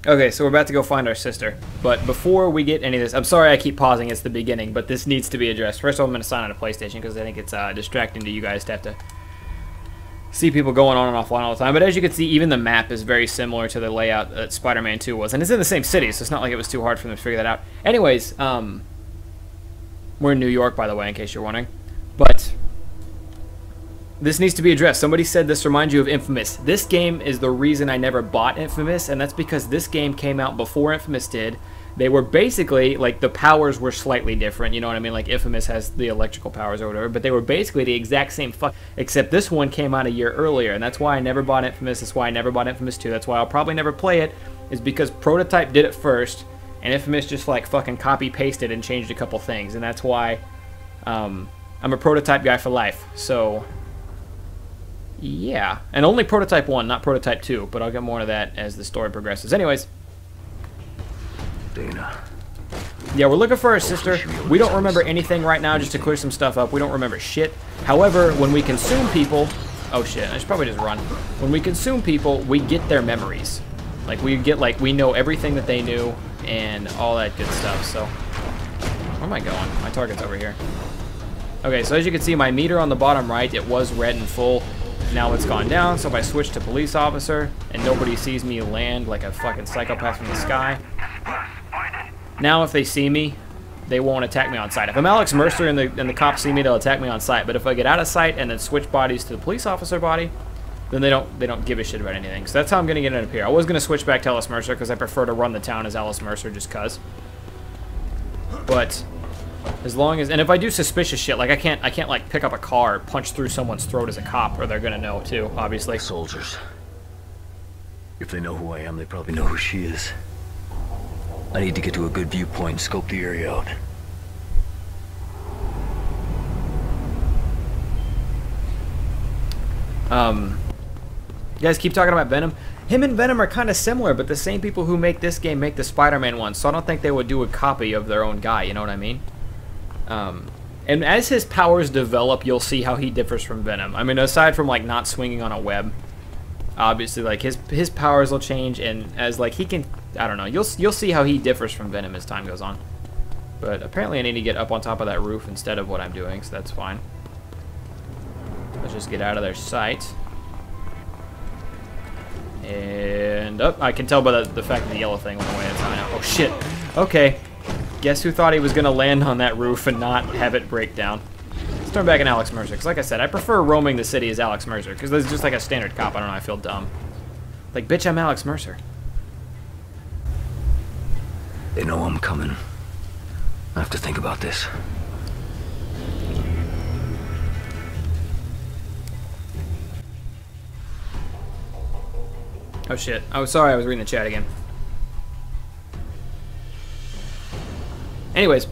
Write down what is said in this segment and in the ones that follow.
Okay, so we're about to go find our sister. But before we get any of this, I'm sorry I keep pausing. It's the beginning, but this needs to be addressed. First of all, I'm going to sign on a PlayStation because I think it's distracting to you guys to have to see people going on and offline all the time. But as you can see, even the map is very similar to the layout that Spider-Man 2 was. And it's in the same city, so it's not like it was too hard for them to figure that out. Anyways, we're in New York, by the way, in case you're wondering. But this needs to be addressed. Somebody said this reminds you of Infamous. This game is the reason I never bought Infamous, and that's because this game came out before Infamous did. They were basically, like, the powers were slightly different, you know what I mean? Like, Infamous has the electrical powers or whatever, but they were basically the exact same except this one came out a year earlier, and that's why I never bought Infamous. That's why I never bought Infamous 2. That's why I'll probably never play it, is because Prototype did it first, and Infamous just, like, fucking copy-pasted and changed a couple things, and that's why I'm a Prototype guy for life, so yeah. And only Prototype 1, not Prototype 2, but I'll get more into that as the story progresses. Anyways. Dana. Yeah, we're looking for our sister. We don't remember anything right now, just to clear some stuff up. We don't remember shit. However, when we consume people... Oh shit, I should probably just run. When we consume people, we get their memories. Like, we know everything that they knew and all that good stuff, so... Where am I going? My target's over here. Okay, so as you can see, my meter on the bottom right, it was red and full. Now it's gone down, so if I switch to police officer and nobody sees me land like a fucking psychopath from the sky, now if they see me, they won't attack me on sight. If I'm Alex Mercer and the cops see me, they'll attack me on sight. But if I get out of sight and then switch bodies to the police officer body, then they don't give a shit about anything. So that's how I'm gonna get it up here. I was gonna switch back to Alice Mercer because I prefer to run the town as Alice Mercer just cause. But as long as, and if I do suspicious shit, like I can't like pick up a car, punch through someone's throat as a cop, or they're gonna know too, obviously. Soldiers. If they know who I am, they probably know who she is. I need to get to a good viewpoint and scope the area out. You guys keep talking about Venom. Him and Venom are kind of similar, but the same people who make this game make the Spider-Man one, so I don't think they would do a copy of their own guy, you know what I mean? And as his powers develop, you'll see how he differs from Venom. I mean, aside from, like, not swinging on a web, obviously, like, his powers will change, and as, like, he can, I don't know, you'll see how he differs from Venom as time goes on. But apparently I need to get up on top of that roof instead of what I'm doing, so that's fine. Let's just get out of their sight. And, oh, I can tell by the fact that the yellow thing went away. That's how I know. Oh, shit. Okay. Guess who thought he was going to land on that roof and not have it break down? Let's turn back in Alex Mercer, because like I said, I prefer roaming the city as Alex Mercer, because there's just like a standard cop. I don't know, I feel dumb. Like, bitch, I'm Alex Mercer. They know I'm coming. I have to think about this. Oh shit. Oh, sorry, I was reading the chat again. Anyways,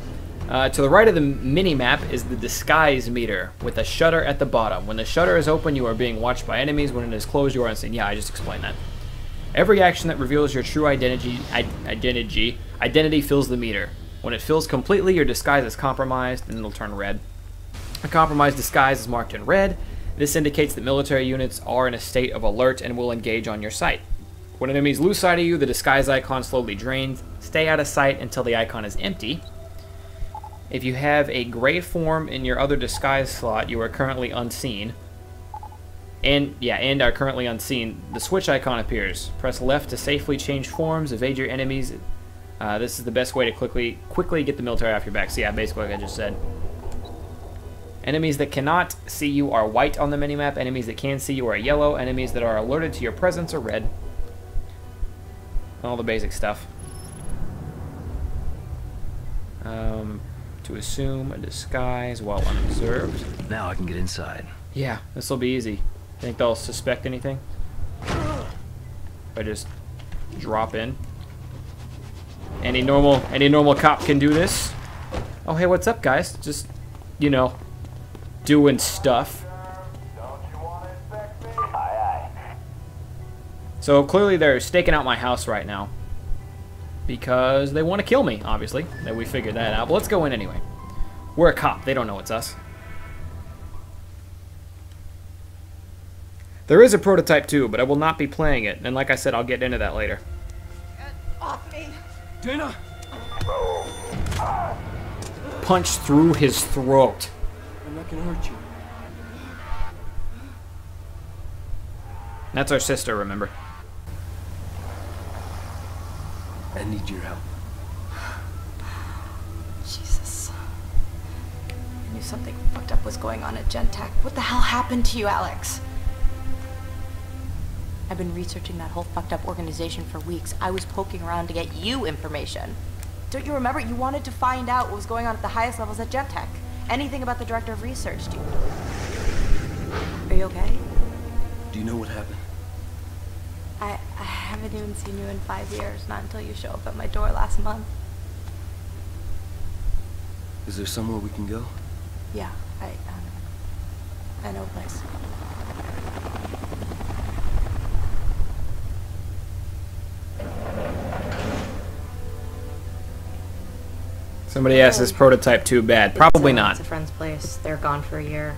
to the right of the mini-map is the disguise meter with a shutter at the bottom. When the shutter is open, you are being watched by enemies. When it is closed, you are unseen. Yeah, I just explained that. Every action that reveals your true identity fills the meter. When it fills completely, your disguise is compromised, and it'll turn red. A compromised disguise is marked in red. This indicates that military units are in a state of alert and will engage on your sight. When enemies lose sight of you, the disguise icon slowly drains. Stay out of sight until the icon is empty. If you have a gray form in your other disguise slot, you are currently unseen. And are currently unseen. The switch icon appears. Press left to safely change forms, evade your enemies. This is the best way to quickly get the military off your back. So yeah, basically like I just said. Enemies that cannot see you are white on the minimap. Enemies that can see you are yellow. Enemies that are alerted to your presence are red. All the basic stuff. To assume a disguise while unobserved. Now I can get inside. Yeah, this will be easy. Think they'll suspect anything? If I just drop in. Any normal cop can do this. Oh, hey, what's up, guys? Just, you know, doing stuff. So clearly they're staking out my house right now because they want to kill me, obviously. That we figured that out. But let's go in anyway. We're a cop. They don't know it's us. There is a Prototype 2, but I will not be playing it. And like I said, I'll get into that later. off me. Dana! Punch through his throat. I'm not gonna hurt you. That's our sister, remember? I need your help. Jesus. I knew something fucked up was going on at Gentech. What the hell happened to you, Alex? I've been researching that whole fucked up organization for weeks. I was poking around to get you information. Don't you remember? You wanted to find out what was going on at the highest levels at Gentech. Anything about the director of research, do you? Are you okay? Do you know what happened? I haven't even seen you in 5 years, not until you show up at my door last month. Is there somewhere we can go? Yeah, I know a place. Somebody asked, is Prototype 2 bad? Probably not. It's a friend's place. They're gone for a year.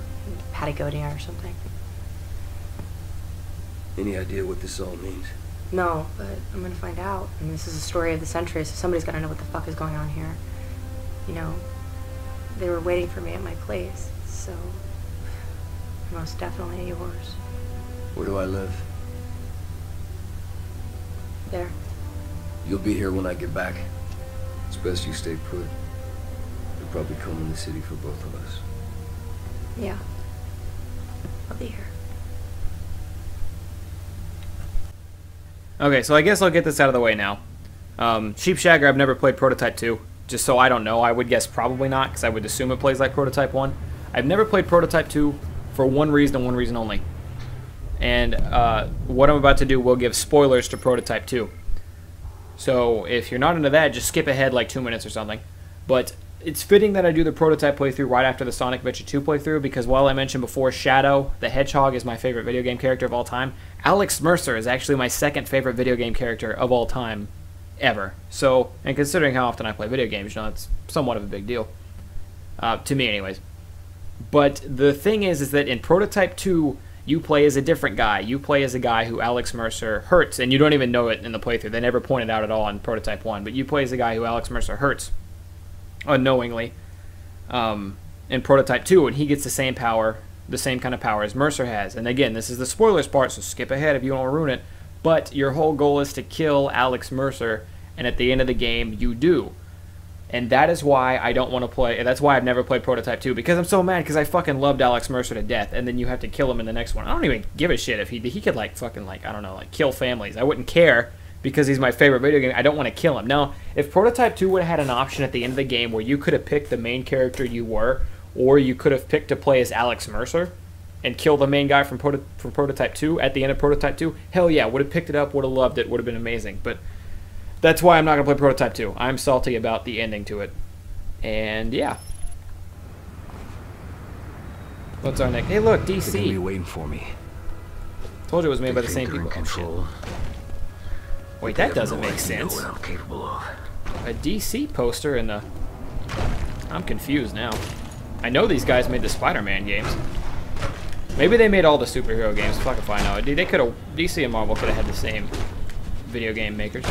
Patagonia or something. Any idea what this all means? No, but I'm gonna find out. I mean, this is a story of the century, so somebody's gotta know what the fuck is going on here. You know, they were waiting for me at my place, so most definitely yours. Where do I live? There. You'll be here when I get back. It's best you stay put. They'll probably come in the city for both of us. Yeah. I'll be here. Okay, so I guess I'll get this out of the way now. Sheepshagger, I've never played Prototype 2, just so I don't know. I would guess probably not, because I would assume it plays like Prototype 1. I've never played Prototype 2 for one reason and one reason only. And what I'm about to do will give spoilers to Prototype 2. So if you're not into that, just skip ahead like 2 minutes or something. But it's fitting that I do the Prototype playthrough right after the Sonic Adventure 2 playthrough, because while I mentioned before Shadow the Hedgehog is my favorite video game character of all time, Alex Mercer is actually my second favorite video game character of all time ever. So, and considering how often I play video games, you know, it's somewhat of a big deal. To me anyways. But the thing is that in Prototype 2, you play as a different guy. You play as a guy who Alex Mercer hurts, and you don't even know it in the playthrough. They never pointed out at all in Prototype 1, but you play as a guy who Alex Mercer hurts unknowingly in Prototype 2, and he gets the same power, the same kind of power as Mercer has. And again, this is the spoilers part, so skip ahead if you don't want to ruin it. But your whole goal is to kill Alex Mercer, and at the end of the game, you do. And that is why I don't want to play. That's why I've never played Prototype 2, because I'm so mad, because I fucking loved Alex Mercer to death, and then you have to kill him in the next one. I don't even give a shit if he could like fucking like, I don't know, like kill families. I wouldn't care, because he's my favorite video game. I don't want to kill him. Now, if Prototype 2 would have had an option at the end of the game where you could have picked the main character you were, or you could have picked to play as Alex Mercer and kill the main guy from Prototype 2 at the end of Prototype 2, hell yeah, would have picked it up, would have loved it, would have been amazing. But that's why I'm not going to play Prototype 2. I'm salty about the ending to it. And yeah. What's our next? Hey look, They're gonna be DC. waiting for me. Told you it was made by the They same think people. they're in control. Wait, They that have doesn't no make idea sense. What I'm capable of. A DC poster in the... I'm confused now. I know these guys made the Spider-Man games. Maybe they made all the superhero games. Fuck if I know. They could have... DC and Marvel could have had the same video game makers.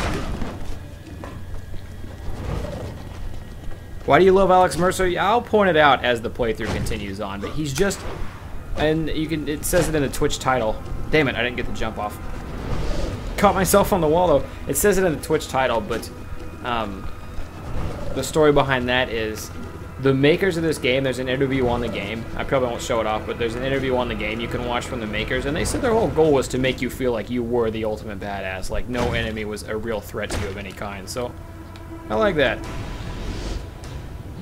Why do you love Alex Mercer? I'll point it out as the playthrough continues on, but he's just... And you can... It says it in the Twitch title. Damn it, I didn't get the jump off. Caught myself on the wall, though. It says it in the Twitch title, but... the story behind that is... The makers of this game, there's an interview on the game. I probably won't show it off, but there's an interview on the game you can watch from the makers, and they said their whole goal was to make you feel like you were the ultimate badass, like no enemy was a real threat to you of any kind. So, I like that.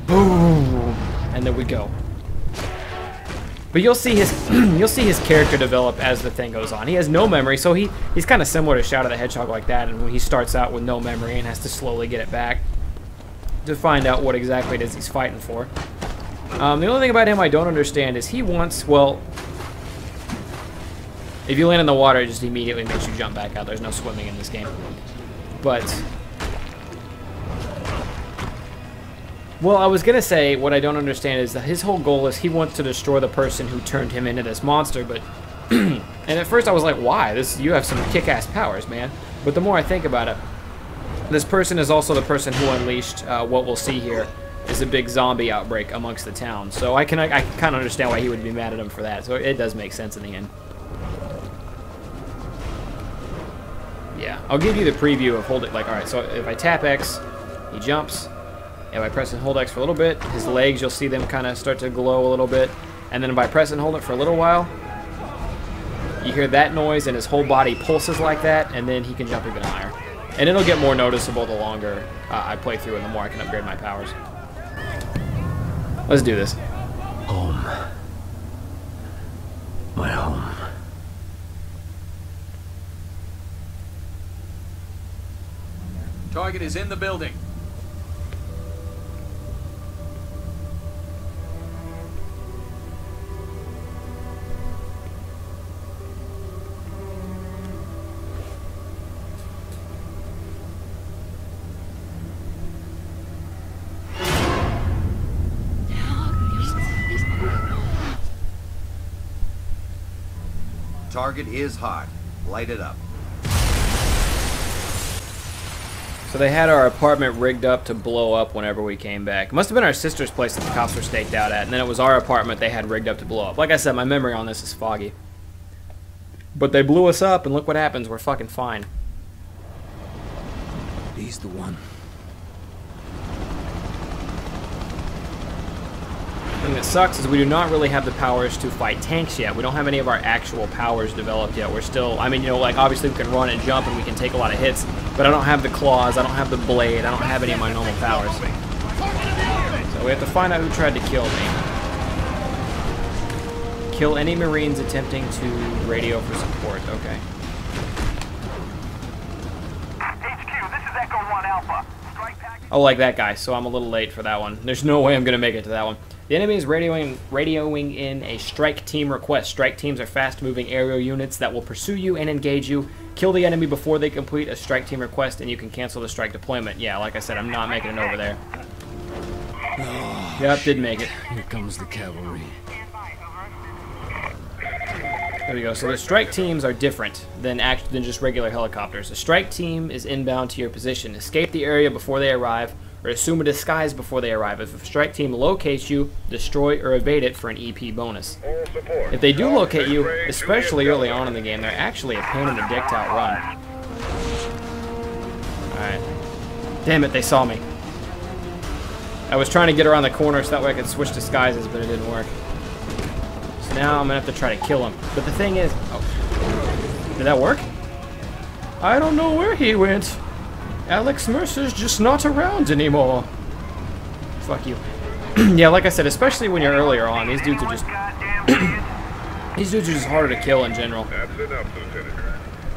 Boom, and there we go. But you'll see his character develop as the thing goes on. He has no memory, so he's kind of similar to Shadow the Hedgehog like that, and when he starts out with no memory and has to slowly get it back to find out what exactly it is he's fighting for. The only thing about him I don't understand is he wants, well, if you land in the water, it just immediately makes you jump back out. There's no swimming in this game. But, well, I was going to say what I don't understand is that his whole goal is he wants to destroy the person who turned him into this monster, but, and at first I was like, why? You have some kick-ass powers, man. But the more I think about it, This person is also the person who unleashed what we'll see here is a big zombie outbreak amongst the town. So I kind of understand why he would be mad at him for that. So it does make sense in the end. Yeah, I'll give you the preview of hold it. Like, all right, so if I tap X, he jumps. If I press and hold X for a little bit, his legs, you'll see them kind of start to glow a little bit. And then if I press and hold it for a little while, you hear that noise and his whole body pulses like that, and then he can jump even higher. And it'll get more noticeable the longer I play through and the more I can upgrade my powers. Let's do this. Home. My home. Target is in the building. Target is hot. Light it up. So they had our apartment rigged up to blow up whenever we came back. It must have been our sister's place that the cops were staked out at, and then it was our apartment they had rigged up to blow up. Like I said, my memory on this is foggy. But they blew us up, and look what happens. We're fucking fine. He's the one. The thing that sucks is we do not really have the powers to fight tanks yet. We don't have any of our actual powers developed yet. We're still, I mean, you know, like, obviously we can run and jump and we can take a lot of hits, but I don't have the claws, I don't have the blade, I don't have any of my normal powers. So we have to find out who tried to kill me. Kill any Marines attempting to radio for support. Okay. HQ, this is Echo 1 Alpha. Strike package. Oh, like that guy, so I'm a little late for that one. There's no way I'm going to make it to that one. The enemy is radioing in a strike team request. Strike teams are fast-moving aerial units that will pursue you and engage you. Kill the enemy before they complete a strike team request, and you can cancel the strike deployment. Yeah, like I said, I'm not making it over there. Yep, did make it. Here comes the cavalry. There we go. So the strike teams are different than just regular helicopters. A strike team is inbound to your position. Escape the area before they arrive, or assume a disguise before they arrive. If a strike team locates you, destroy or evade it for an EP bonus. If they do locate you, especially early on in the game, they're actually a pain in the dick to outrun. Alright. Damn it, they saw me. I was trying to get around the corner so that way I could switch disguises, but it didn't work. So now I'm going to have to try to kill him. But the thing is... Oh. Did that work? I don't know where he went. Alex Mercer's just not around anymore. Fuck you. Yeah, like I said, especially when you're earlier on, these dudes are just... these dudes are just harder to kill in general. That's enough, Lieutenant.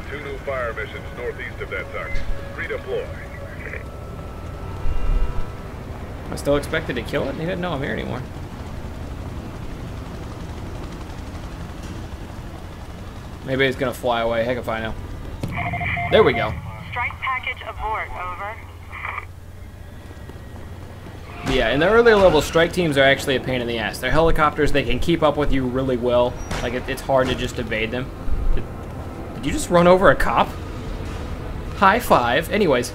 2 new fire missions northeast of that target. Redeploy. Am I still expected to kill it? He didn't know I'm here anymore. Maybe it's gonna fly away. Heck if I know. There we go. Strike package abort, over. Yeah, in the earlier levels, strike teams are actually a pain in the ass. They're helicopters, they can keep up with you really well. Like, it's hard to just evade them. Did you just run over a cop? High five. Anyways.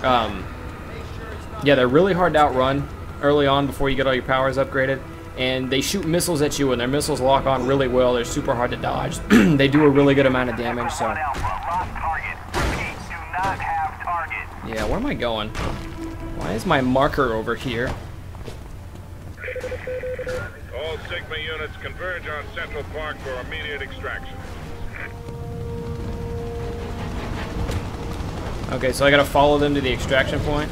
Yeah, they're really hard to outrun early on before you get all your powers upgraded. And they shoot missiles at you, and their missiles lock on really well. They're super hard to dodge. They do a really good amount of damage, so... Yeah, where am I going? Why is my marker over here? All Sigma units converge on Central Park for immediate extraction. Okay, so I gotta follow them to the extraction point.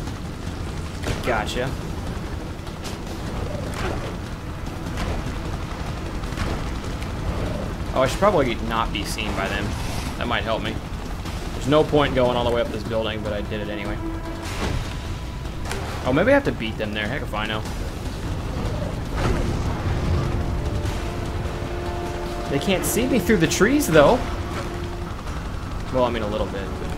Gotcha. Oh, I should probably not be seen by them. That might help me. There's no point going all the way up this building, but I did it anyway. Oh, maybe I have to beat them there. Heck if I know. They can't see me through the trees, though. Well, I mean, a little bit. But...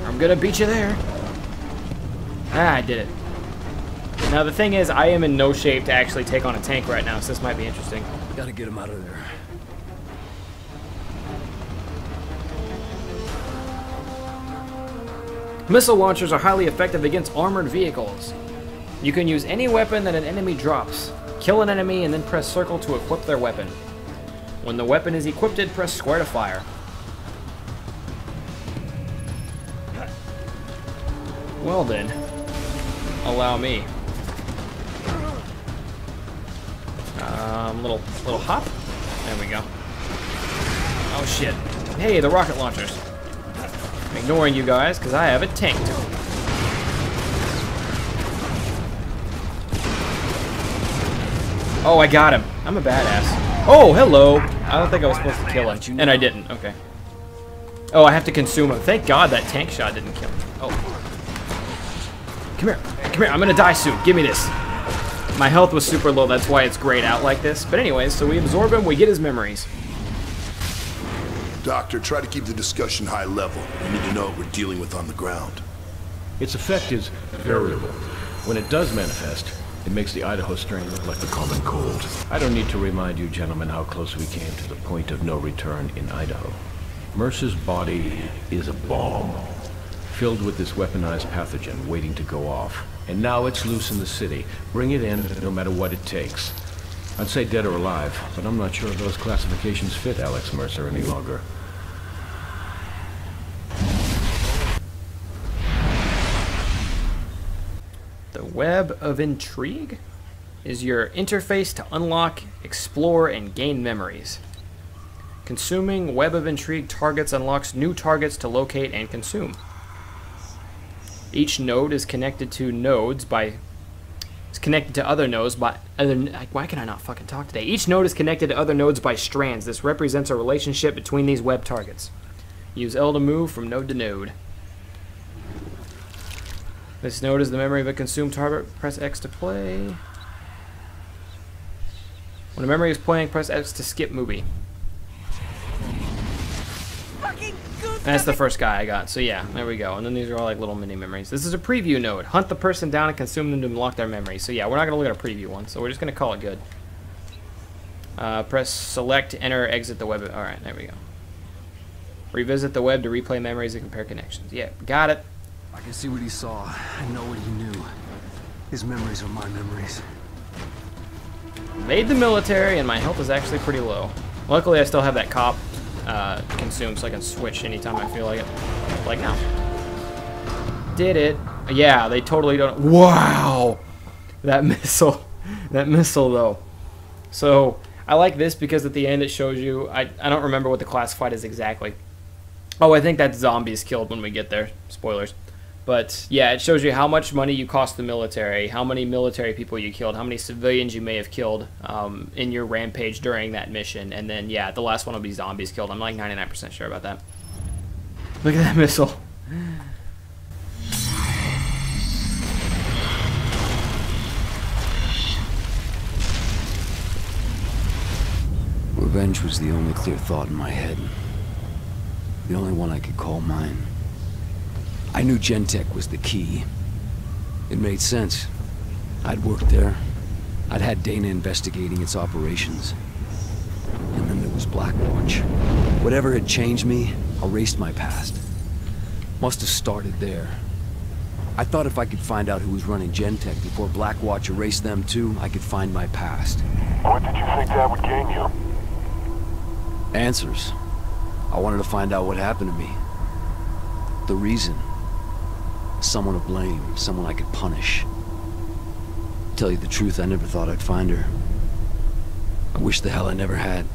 I'm gonna beat you there. Ah, I did it. Now, the thing is, I am in no shape to actually take on a tank right now, so this might be interesting. Gotta get him out of there. Missile launchers are highly effective against armored vehicles. You can use any weapon that an enemy drops. Kill an enemy and then press circle to equip their weapon. When the weapon is equipped, press square to fire. Well then, allow me. Little hop. There we go. Oh shit. Hey, the rocket launchers. I'm ignoring you guys because I have it tanked. Oh, I got him. I'm a badass. Oh, hello. I don't think I was supposed to kill him. And I didn't. Okay. Oh, I have to consume him. Thank God that tank shot didn't kill him. Oh. Come here. Come here. I'm going to die soon. Give me this. My health was super low. That's why it's grayed out like this. But anyways, so we absorb him. We get his memories. Doctor, try to keep the discussion high level. We need to know what we're dealing with on the ground. Its effect is variable. When it does manifest, it makes the Idaho strain look like the common cold. I don't need to remind you gentlemen how close we came to the point of no return in Idaho. Mercer's body is a bomb, filled with this weaponized pathogen waiting to go off. And now it's loose in the city. Bring it in, no matter what it takes. I'd say dead or alive, but I'm not sure those classifications fit Alex Mercer any longer. The Web of Intrigue is your interface to unlock, explore, and gain memories. Consuming Web of Intrigue targets unlocks new targets to locate and consume. Each node is connected to other nodes by why can I not fucking talk today? Each node is connected to other nodes by strands. This represents a relationship between these web targets. Use L to move from node to node. This node is the memory of a consumed target. Press X to play. When a memory is playing, press X to skip movie. That's the first guy I got. So yeah, there we go. And then these are all like little mini memories. This is a preview node. Hunt the person down and consume them to unlock their memory. So yeah, we're not going to look at a preview one. So we're just going to call it good. Press select, enter, exit the web. All right, there we go. Revisit the web to replay memories and compare connections. Yeah, got it. I can see what he saw. I know what he knew. His memories are my memories. Made the military, and my health is actually pretty low. Luckily, I still have that cop consumed, so I can switch anytime I feel like it. Like now. Did it. Yeah, they totally don't. Wow! That missile. That missile, though. So, I like this because at the end it shows you... I don't remember what the classified is exactly. Oh, I think that's zombies killed when we get there. Spoilers. But, yeah, it shows you how much money you cost the military, how many military people you killed, how many civilians you may have killed in your rampage during that mission. And then, yeah, the last one will be zombies killed. I'm like 99% sure about that. Look at that missile. Revenge was the only clear thought in my head. The only one I could call mine. I knew Gentek was the key. It made sense. I'd worked there. I'd had Dana investigating its operations. And then there was Blackwatch. Whatever had changed me, erased my past. Must have started there. I thought if I could find out who was running Gentek before Blackwatch erased them too, I could find my past. What did you think that would gain you? Answers. I wanted to find out what happened to me. The reason. Someone to blame, someone I could punish. To tell you the truth, I never thought I'd find her. I wish the hell I never had.